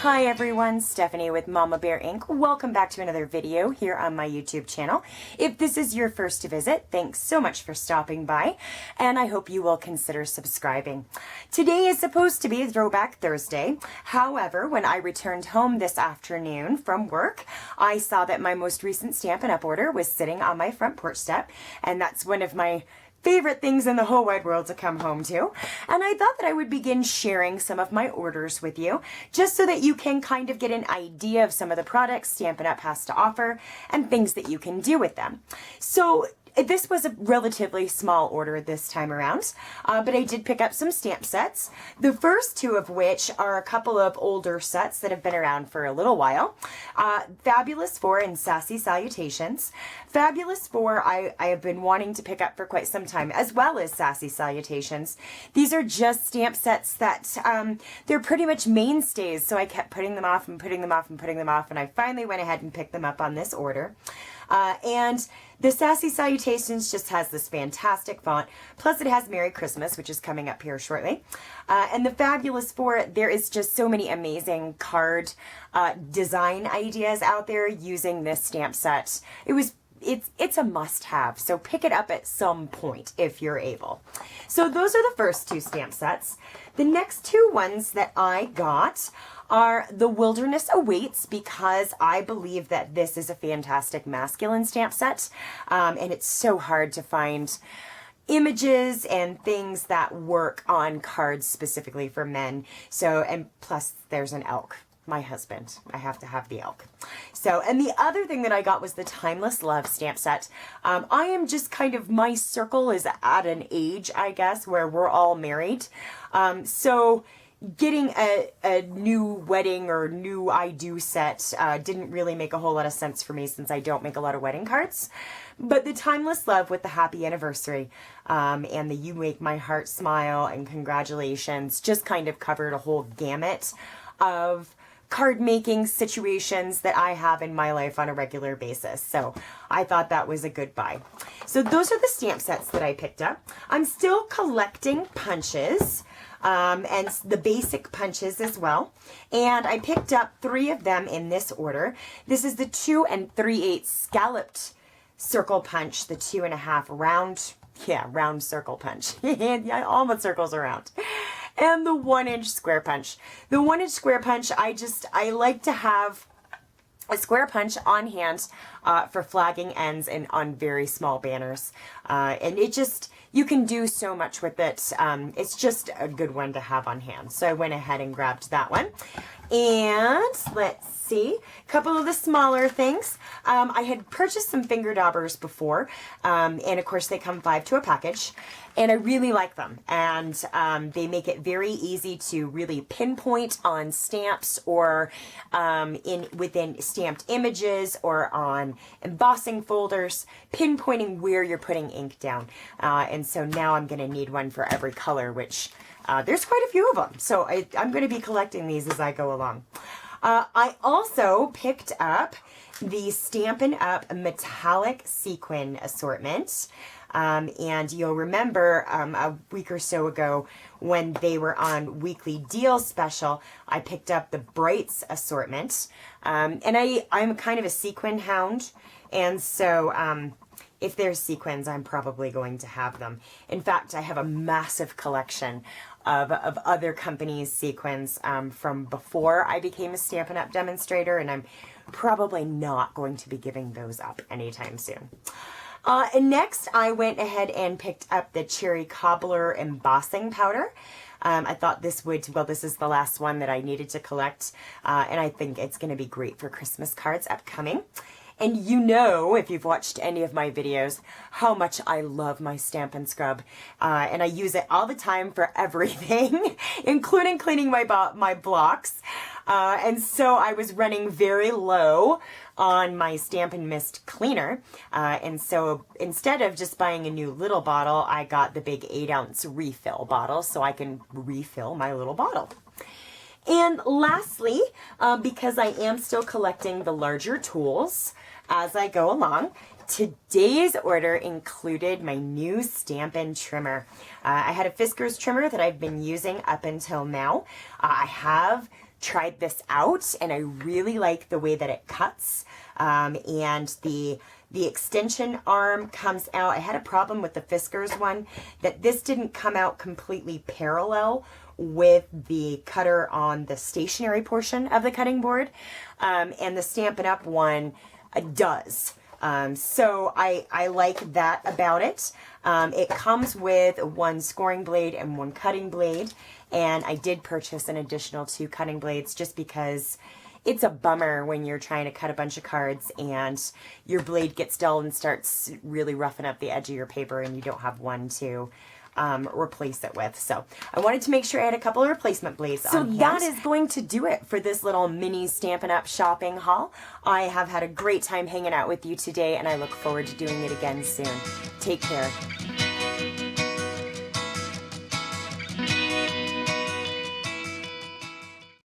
Hi everyone, Stephanie with Mama Bear Inc. Welcome back to another video here on my YouTube channel. If this is your first visit, thanks so much for stopping by, and I hope you will consider subscribing. Today is supposed to be Throwback Thursday. However, when I returned home this afternoon from work, I saw that my most recent Stampin' Up! Order was sitting on my front porch step, and that's one of my favorite things in the whole wide world to come home to. And I thought that I would begin sharing some of my orders with you, just so that you can kind of get an idea of some of the products Stampin' Up! Has to offer and things that you can do with them. So this was a relatively small order this time around, but I did pick up some stamp sets. The first two of which are a couple of older sets that have been around for a little while. Fabulous 4 and Sassy Salutations. Fabulous 4 I have been wanting to pick up for quite some time, as well as Sassy Salutations. These are just stamp sets that they're pretty much mainstays, so I kept putting them off and putting them off and putting them off, and I finally went ahead and picked them up on this order. And the Sassy Salutations just has this fantastic font, plus it has Merry Christmas, which is coming up here shortly. And the Fabulous 4, there is just so many amazing card design ideas out there using this stamp set. It's a must-have, so pick it up at some point if you're able. So those are the first two stamp sets. The next two ones that I got are The Wilderness Awaits, because I believe that this is a fantastic masculine stamp set, and it's so hard to find images and things that work on cards specifically for men. So, and plus there's an elk. My husband. I have to have the elk. So, and the other thing that I got was the Timeless Love stamp set. I am just kind of, my circle is at an age, I guess, where we're all married. So getting a new wedding or new I do set didn't really make a whole lot of sense for me, since I don't make a lot of wedding cards. But the Timeless Love with the Happy Anniversary and the You Make My Heart Smile and Congratulations just kind of covered a whole gamut of card making situations that I have in my life on a regular basis. So I thought that was a good buy. So those are the stamp sets that I picked up. I'm still collecting punches, and the basic punches as well. And I picked up 3 of them in this order. This is the 2 3/8 scalloped circle punch, the 2.5 round circle punch. Yeah, all the circles around. And the 1-inch square punch. The 1-inch square punch, I like to have a square punch on hand for flagging ends and on very small banners. And it just, you can do so much with it. It's just a good one to have on hand. So I went ahead and grabbed that one. And let's see, a couple of the smaller things. I had purchased some finger daubers before, and of course they come 5 to a package, and I really like them. And they make it very easy to really pinpoint on stamps or within stamped images or on embossing folders, pinpointing where you're putting ink down. And so now I'm going to need one for every color, which there's quite a few of them. So I'm going to be collecting these as I go along. I also picked up the Stampin' Up! Metallic Sequin assortment. And you'll remember a week or so ago when they were on weekly deal special, I picked up the Brights assortment. And I'm kind of a sequin hound, and so if there's sequins, I'm probably going to have them. In fact, I have a massive collection of other companies' sequins from before I became a Stampin' Up! Demonstrator, and I'm probably not going to be giving those up anytime soon. And next, I went ahead and picked up the Cherry Cobbler embossing powder. I thought this is the last one that I needed to collect, and I think it's going to be great for Christmas cards upcoming. And you know, if you've watched any of my videos, how much I love my Stampin' Scrub. And I use it all the time for everything, including cleaning my blocks. And so I was running very low on my Stampin' Mist cleaner. And so instead of just buying a new little bottle, I got the big 8-ounce refill bottle so I can refill my little bottle. And lastly, because I am still collecting the larger tools as I go along, today's order included my new Stampin' trimmer. I had a Fiskars trimmer that I've been using up until now. I have tried this out, and I really like the way that it cuts, and the extension arm comes out. I had a problem with the Fiskars one, that this didn't come out completely parallel with the cutter on the stationary portion of the cutting board, and the Stampin' Up one does. So I like that about it. It comes with one scoring blade and one cutting blade, and I did purchase an additional 2 cutting blades just because it's a bummer when you're trying to cut a bunch of cards and your blade gets dull and starts really roughing up the edge of your paper and you don't have one to replace it with. So I wanted to make sure I had a couple of replacement blades on hand. So that is going to do it for this little mini Stampin' Up! Shopping haul. I have had a great time hanging out with you today, and I look forward to doing it again soon. Take care.